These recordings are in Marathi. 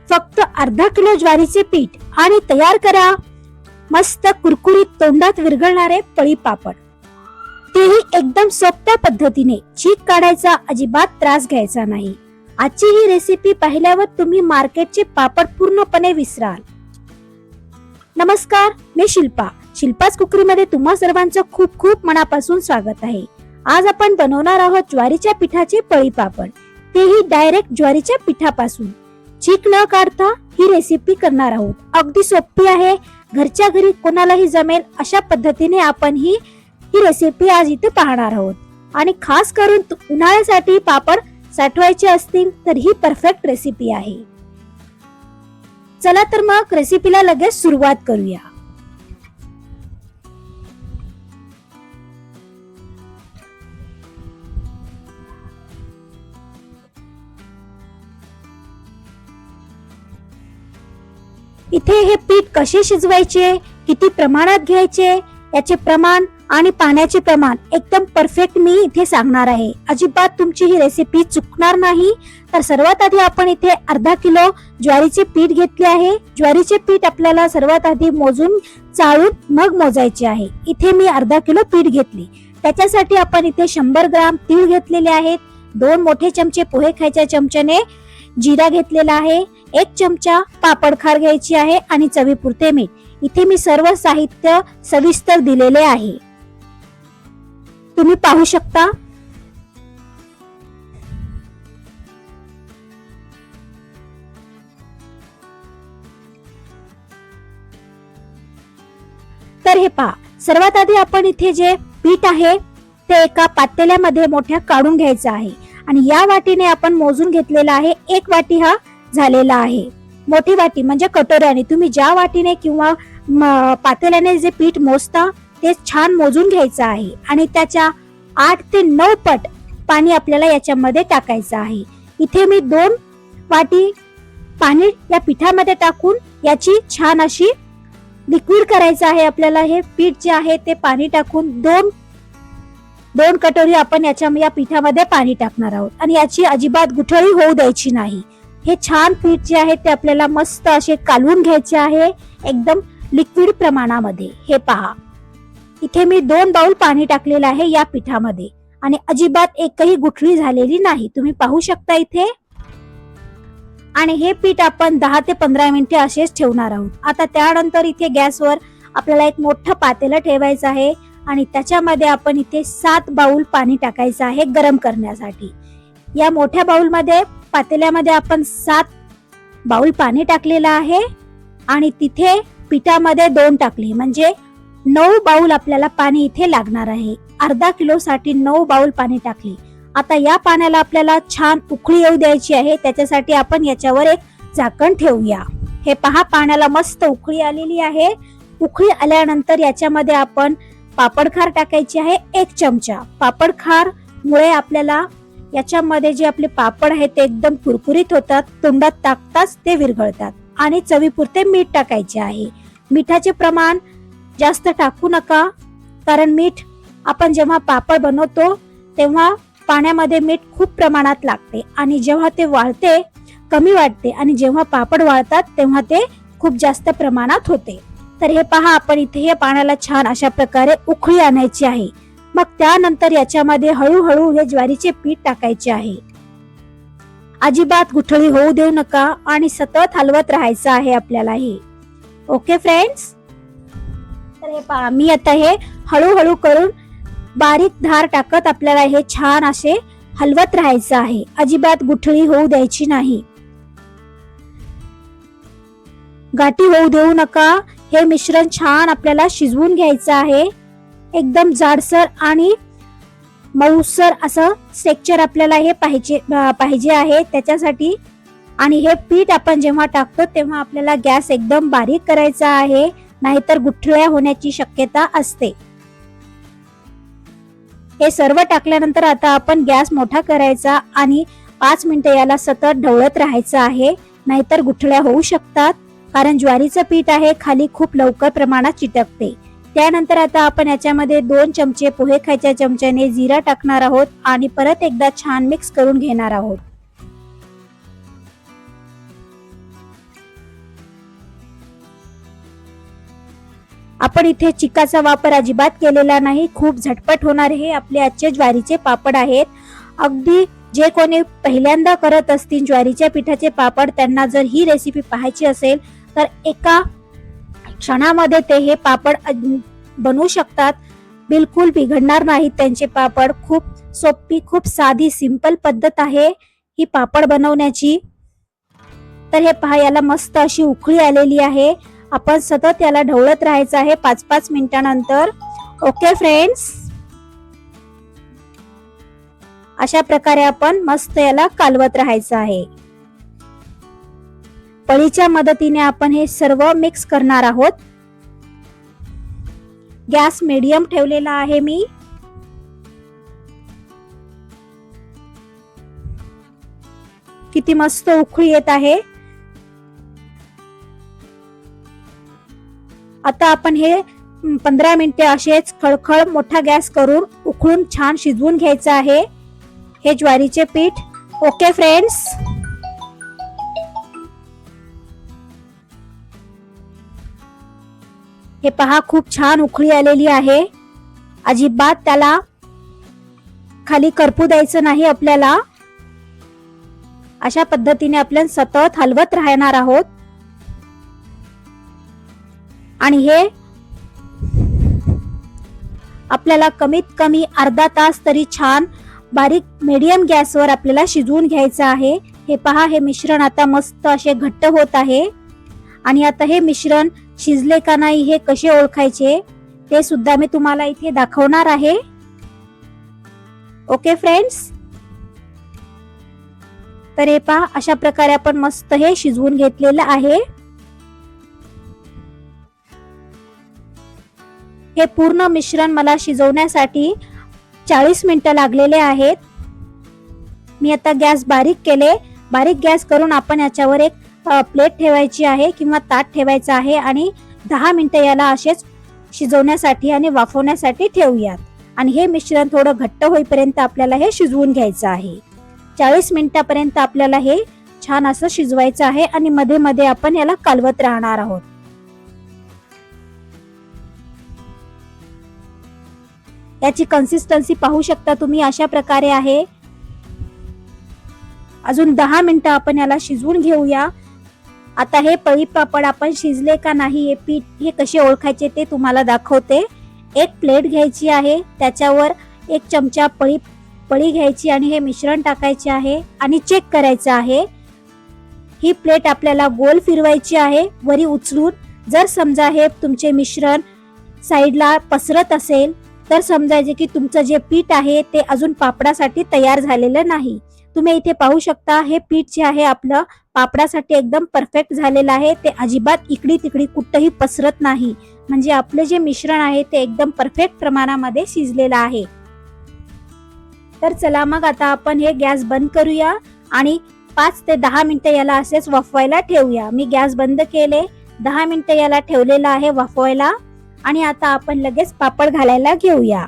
फक्त अर्धा किलो ज्वारीचे पीठ आणि तयार करा मस्त कुरकुरीत तोंडात विरघळणारे पळी पापड, तेही एकदम सोप्या पद्धतीने. चीक काढायचा अजिबात त्रास घ्यायचा नाही. आजची ही रेसिपी पाहिल्यावर तुम्ही मार्केटचे पापड पूर्णपणे विसराल. नमस्कार, मी शिल्पाच कुकरीमध्ये तुम्हा सर्वांचं खूप खूप मनापासून स्वागत आहे. आज आपण बनवणार आहोत ज्वारीच्या पिठाचे पळी पापड, तेही डायरेक्ट ज्वारीच्या पिठापासून. चीक न काढता ही रेसिपी करणार आहोत. अगदी सोपी आहे, घरच्या घरी कोणालाही जमेल अशा पद्धतीने आपण ही रेसिपी आज इथे पाहणार आहोत. आणि खास करून उन्हाळ्यासाठी पापड साठवायचे असतील तर ही परफेक्ट रेसिपी आहे. चला तर मग रेसिपीला लगेच सुरुवात करूया. इथे हे पीठ कसे शिजवायचे, किती प्रमाणात घ्यायचे, याचे प्रमाण आणि पाण्याचे प्रमाण एकदम परफेक्ट मी इथे सांगणार आहे. अजिबात तुमची ही रेसिपी चुकणार नाही. तर सर्वात आधी आपण इथे अर्धा किलो ज्वारीचे पीठ घेतले आहे. ज्वारीचे पीठ आपल्याला सर्वात आधी मोजून चाळून मग मोजायचे आहे. इथे मी अर्धा किलो पीठ घेतले. त्याच्यासाठी आपण इथे 100 ग्राम तीळ घेतलेले आहेत. 2 मोठे चमचे पोहे खायच्या चमच्याने जिरा घेतलेला आहे. 1 चमचा पापड खार घ्यायची आहे आणि चवीपुरते मीठ. इथे मी सर्व साहित्य सविस्तर दिलेले आहे, तुम्ही पाहू शकता. तर हे पहा, सर्वात आधी आपण इथे जे पीठ आहे ते एका पातेल्यामध्ये मोठ्या काढून घ्यायचं आहे. आणि या वाटीने आपण मोजून घेतलेला आहे. 1 वाटी हा झालेला आहे. मोठी वाटी म्हणजे कटोऱ्याने, तुम्ही ज्या वाटीने किंवा पातेल्याने जे पीठ मोजता ते छान मोजून घ्यायचं आहे. आणि त्याच्या 8 ते 9 पट पाणी आपल्याला याच्यामध्ये टाकायचं आहे. इथे मी 2 वाटी पाणी या पिठामध्ये टाकून याची छान अशी लिक्विड करायचं आहे. आपल्याला हे पीठ जे आहे ते पाणी टाकून 2 कटोरी आपण या पिठामध्ये पाणी टाकणार आहोत. आणि याची अजिबात गुठळी होऊ द्यायची नाही. हे छान पीठ जे आहे ते आपल्याला मस्त असे कालवून घ्यायचे आहे एकदम लिक्विड प्रमाणामध्ये. हे पहा, इथे मी 2 बाउल पाणी टाकलेलं आहे या पिठामध्ये आणि अजिबात एकही गुठळी झालेली नाही, तुम्ही पाहू शकता इथे. आणि हे पीठ आपण 10 ते 15 मिनिटे असेच ठेवणार आहोत. आता त्यानंतर इथे गॅसवर आपल्याला एक मोठं पातेलं ठेवायचं आहे आणि त्याच्यामध्ये आपण इथे 7 बाउल पाणी टाकायचं आहे गरम करण्यासाठी. या मोठ्या बाउलमध्ये पातेल्यामध्ये आपण 7 बाउल पाणी टाकलेलं आहे आणि तिथे पिठामध्ये 2 टाकले म्हणजे 9 बाउल आपल्याला पाणी इथे लागणार आहे. अर्धा किलो साठी 9 बाउल पाणी टाकले. आता या पाण्याला आपल्याला छान उकळी येऊ द्यायची आहे. त्याच्यासाठी आपण याच्यावर एक झाकण ठेवूया. हे पहा, पाण्याला मस्त उकळी आलेली आहे. उकळी आल्यानंतर याच्यामध्ये आपण पापड खार टाकायची आहे 1 चमचा. पापड खार मुळे आपल्याला याच्यामध्ये जे आपले पापड आहेत ते एकदम कुरकुरीत होतात, तोंडात टाकताच ते विरघळतात. आणि चवीपुरते मीठ टाकायचे आहे. मिठाचे प्रमाण जास्त टाकू नका, कारण मीठ आपण जेव्हा पापड बनवतो तेव्हा पाण्यामध्ये मीठ खूप प्रमाणात लागते आणि जेव्हा ते वाळते कमी वाटते आणि जेव्हा पापड वाळतात तेव्हा ते खूप जास्त प्रमाणात होते. तर हे पहा, आपण इथे हे पाण्याला छान अशा प्रकारे उकळी आणायची आहे. मग त्यानंतर याच्यामध्ये हळूहळू हे ज्वारीचे पीठ टाकायचे आहे. अजिबात गुठळी होऊ देऊ नका आणि सतत हलवत राहायचं आहे आपल्याला हे. ओके फ्रेंड्स, तर हे पहा, मी आता हे हळूहळू करून बारीक धार टाकत आपल्याला हे छान असे हलवत राहायचं आहे. अजिबात गुठळी होऊ द्यायची नाही, गाठी होऊ देऊ नका. हे मिश्रण छान आपल्याला शिजवून घ्यायचं आहे. एकदम जाडसर आणि मऊसर असं टेक्स्चर आपल्याला हे पाहिजे आहे त्याच्यासाठी. आणि हे पीठ आपण जेव्हा टाकतो तेव्हा आपल्याला गॅस एकदम बारीक करायचा आहे, नाहीतर गुठळ्या होण्याची शक्यता असते. हे सर्व टाकल्यानंतर आता आपण गॅस मोठा करायचा आणि 5 मिनिटे याला सतत ढवळत राहायचं आहे, नाहीतर गुठळ्या होऊ शकतात. कारण ज्वारीचं पीठ आहे, खाली खूप लवकर प्रमाणात चिटकते. त्यानंतर आता आपण याच्यामध्ये 2 चमचे पोहे खायच्या चमच्याने जिरा टाकणार आहोत आणि परत एकदा छान मिक्स करून घेणार आहोत. आपण इथे चिकाचा वापर अजिबात केलेला नाही. खूप झटपट होणारे हे आपले आजचे ज्वारीचे पापड आहेत. अगदी जे कोणी पहिल्यांदा करत असतील ज्वारीच्या पिठाचे पापड, त्यांना जर ही रेसिपी पाहायची असेल तर एका क्षणामध्ये ते हे पापड बनवू शकतात. बिलकुल बिघडणार नाहीत त्यांचे पापड. खूप सोपी, खूप साधी, सिंपल पद्धत आहे ही पापड बनवण्याची. तर हे पहा, याला मस्त अशी उकळी आलेली आहे. आपण सतत याला ढवळत राहायचं आहे 5-5 मिनिटांनंतर. ओके फ्रेंड्स, अशा प्रकारे आपण मस्त याला कालवत राहायचं आहे. पळीच्या मदतीने आपण हे सर्व मिक्स करणार आहोत. गॅस मीडियम ठेवलेला आहे मी. किती मस्त उकळी येत आहे. आता आपण हे 15 मिनिटे असेच खळखळ मोठा गॅस करून उकळून छान शिजवून घ्यायचं आहे हे ज्वारीचे पीठ. ओके फ्रेंड्स, हे पहा, खूप छान उकळी आलेली आहे. अजिबात त्याला खाली करपू द्यायचं नाही आपल्याला. अशा पद्धतीने आपण सतत हलवत राहणार आहोत. आणि हे आपल्याला कमीत कमी अर्धा तास तरी छान बारीक मीडियम गॅसवर आपल्याला शिजवून घ्यायचं आहे. हे पहा, हे मिश्रण आता मस्त असे घट्ट होत आहे. आणि आता हे मिश्रण शिजले का नाही हे कसे ओळखायचे ते सुद्धा मी तुम्हाला इथे दाखवणार आहे. ओके फ्रेंड्स, तर हे पहा, अशा प्रकारे आपण मस्त हे शिजवून घेतलेलं आहे. हे पूर्ण मिश्रण मला शिजवण्यासाठी 40 मिनिटं लागलेले आहेत. मी आता गॅस बारीक केले. बारीक गॅस करून आपण याच्यावर एक प्लेट ठेवायची आहे किंवा ताट ठेवायचं आहे आणि 10 मिनिटं याला असेच शिजवण्यासाठी आणि वाफवण्यासाठी ठेवूयात. आणि हे मिश्रण थोडं घट्ट होईपर्यंत आपल्याला हे शिजवून घ्यायचं आहे. 40 मिनिटापर्यंत आपल्याला हे छान असं शिजवायचं आहे आणि मध्ये मध्ये आपण याला कालवत राहणार आहोत. याची कन्सिस्टन्सी पाहू शकता तुम्ही, अशा प्रकारे आहे. अजून 10 मिनिटं आपण याला शिजवून घेऊया. आता हे पळी पापड आपण शिजले का नाही हे पीठ हे कसे ओळखायचे ते तुम्हाला दाखवते. एक प्लेट घ्यायची आहे, त्याच्यावर 1 चमचा पळी घ्यायची आणि हे मिश्रण टाकायचे आहे आणि चेक करायचं आहे. ही प्लेट आपल्याला गोल फिरवायची आहे वरी उचलून. जर समजा हे तुमचे मिश्रण साईडला पसरत असेल तर समजायचे की तुमचं जे पीठ आहे ते अजून पापडासाठी तयार झालेलं नाही. तुम्ही इथे पाहू शकता, हे पीठ जे आहे आपलं पापडासाठी एकदम परफेक्ट झालेलं आहे. ते अजिबात इकडी तिकडी कुठेही पसरत नाही. म्हणजे आपलं जे मिश्रण आहे ते एकदम परफेक्ट प्रमाणामध्ये शिजलेलं आहे. तर चला मग आता आपण हे गॅस बंद करूया आणि 5 ते 10 मिनिटं याला असेच वाफवायला ठेवूया. मी गॅस बंद केले, 10 मिनिटं याला ठेवलेला आहे वाफवायला. आणि आता आपण लगेच पापड घालायला घेऊया.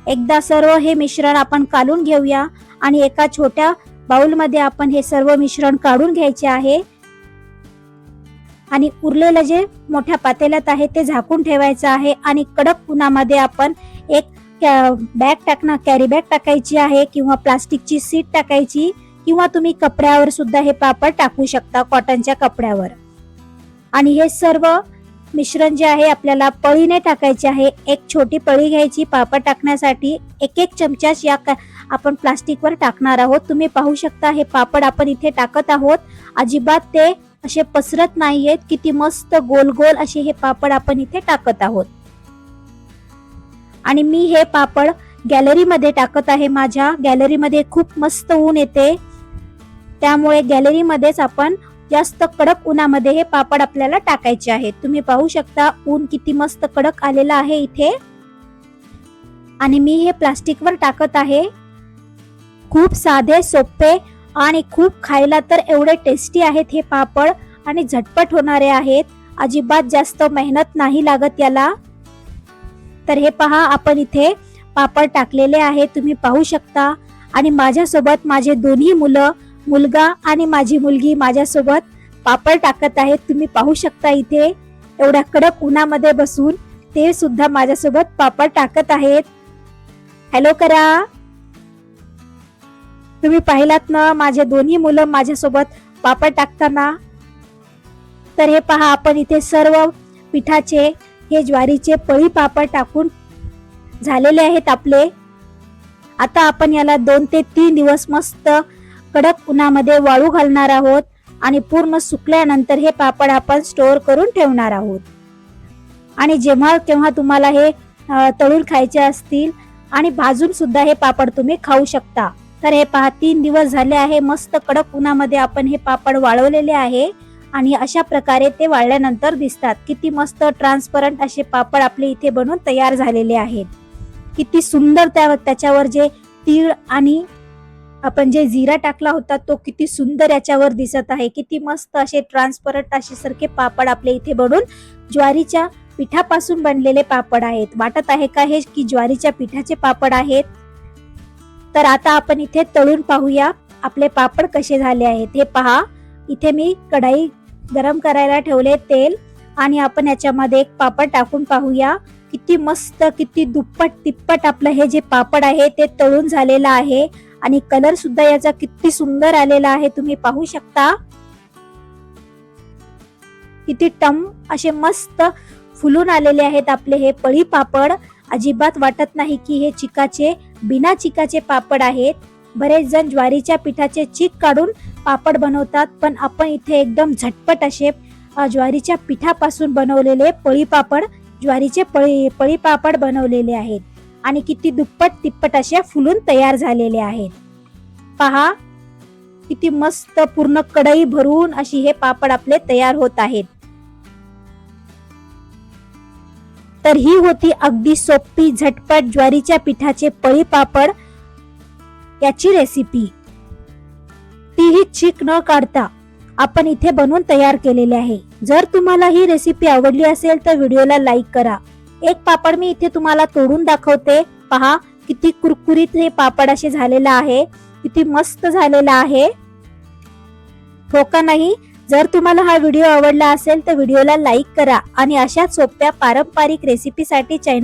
एकदा सर्व हे मिश्रण आपण काढून घेऊया आणि एका छोट्या बाउलमध्ये आपण हे सर्व मिश्रण काढून घ्यायचे आहे. आणि उरलेलं जे मोठ्या पातेल्यात आहे ते झाकून ठेवायचं आहे. आणि कडक उन्हामध्ये आपण एक कॅरी बॅग टाकायची आहे किंवा प्लास्टिकची सीट टाकायची किंवा तुम्ही कपड्यावर सुद्धा हे पापड टाकू शकता, कॉटनच्या कपड्यावर. आणि हे सर्व मिश्रण जे आहे आपल्याला पळीने टाकायचे आहे. एक छोटी पळी घ्यायची पापड टाकण्यासाठी. 1-1 चमचाच या आपण प्लास्टिकवर टाकणार आहोत. तुम्ही पाहू शकता हे पापड आपण इथे टाकत आहोत. अजिबात ते असे पसरत नाहीयेत. किती मस्त गोल गोल असे हे पापड आपण इथे टाकत आहोत. आणि मी हे पापड गॅलरीमध्ये टाकत आहे. माझ्या गॅलरीमध्ये खूप मस्त ऊन येते, त्यामुळे गॅलरीमध्येच आपण जास्त कडक उन्हामध्ये हे पापड आपल्याला टाकायचे आहेत. तुम्ही पाहू शकता ऊन किती मस्त कडक आलेला आहे इथे. आणि मी हे प्लास्टिकवर टाकत आहे. खूप साधे, सोपे आणि खूप खायला तर एवढे टेस्टी आहेत हे पापड आणि झटपट होणारे आहेत. अजिबात जास्त मेहनत नाही लागत याला. तर हे पहा, आपण इथे पापड टाकलेले आहे, तुम्ही पाहू शकता. आणि माझ्यासोबत माझे दोन्ही मुलं, मुलगा आणि माझी मुलगी माझ्यासोबत पापड टाकत आहेत. तुम्ही पाहू शकता इथे एवढ्या कडक उन्हामध्ये बसून ते सुद्धा माझ्यासोबत पापड टाकत आहेत. हॅलो करा. तुम्ही पाहिलात ना माझे दोन्ही मुलं माझ्यासोबत पापड टाकताना. तर हे पहा, आपण इथे सर्व पिठाचे हे ज्वारीचे पळी पापड टाकून झालेले आहेत आपले. आता आपण याला 2 ते 3 दिवस मस्त कडक उन्हामध्ये वाळू घालणार आहोत आणि पूर्ण सुकल्यानंतर हे पापड आपण स्टोअर करून ठेवणार आहोत. आणि जेव्हा केव्हा तुम्हाला हे तळून खायचे असतील आणि भाजून सुद्धा हे पापड तुम्ही खाऊ शकता. तर हे पहा, 3 दिवस झाले आहे मस्त कडक उन्हामध्ये आपण हे पापड वाळवलेले आहे आणि अशा प्रकारे ते वाळल्यानंतर दिसतात. किती मस्त ट्रान्सपरंट असे पापड आपले इथे बनून तयार झालेले आहेत. किती सुंदर त्याच्यावर जे तीळ आणि आपण जे जिरा टाकला होता तो किती सुंदर याच्यावर दिसत आहे. किती मस्त असे ट्रान्सपरंट असे सारखे पापड आपले इथे बनून ज्वारीच्या पिठापासून बनलेले पापड आहेत. वाटत आहे का हे की ज्वारीच्या पिठाचे पापड आहेत? तर आता आपण इथे तळून पाहूया आपले पापड कसे झाले आहेत. हे पहा, इथे मी कढाई गरम करायला ठेवले तेल आणि आपण याच्यामध्ये एक पापड टाकून पाहूया. किती मस्त, किती दुप्पट तिप्पट आपलं हे जे पापड आहे ते तळून झालेलं आहे आणि कलर सुद्धा याचा किती सुंदर आलेला आहे. तुम्ही पाहू शकता किती टम असे मस्त फुलून आलेले आहेत आपले हे पळी पापड. अजिबात वाटत नाही की हे चिकाचे बिना चिकाचे पापड आहेत. बरेच जण ज्वारीच्या पिठाचे चीक काढून पापड बनवतात, पण आपण इथे एकदम झटपट असे ज्वारीच्या पिठापासून बनवलेले पळी पापड, ज्वारीचे पळी पापड बनवलेले आहेत आणि किती दुप्पट तिप्पट असे फुलून तयार झालेले आहेत. पहा किती मस्त पूर्ण कढई भरून अशी हे पापड आपले तयार होत आहेत. तर ही होती अगदी सोपी झटपट ज्वारीच्या पिठाचे पळी पापड याची रेसिपी. तीही चीक न काढता आपण इथे बनवून तयार केलेले आहे. जर तुम्हाला ही रेसिपी आवडली असेल तर व्हिडिओला लाईक करा. एक पापड मी इथे तुम्हाला तोडून दाखवते. पहा किती कुरकुरीत हे पापड असे झालेला आहे. किती मस्त झालेला आहे, हो का नाही? जर तुम्हाला हा व्हिडिओ आवडला असेल तर व्हिडिओला लाईक करा आणि अशाच सोप्या पारंपरिक रेसिपीसाठी चॅनल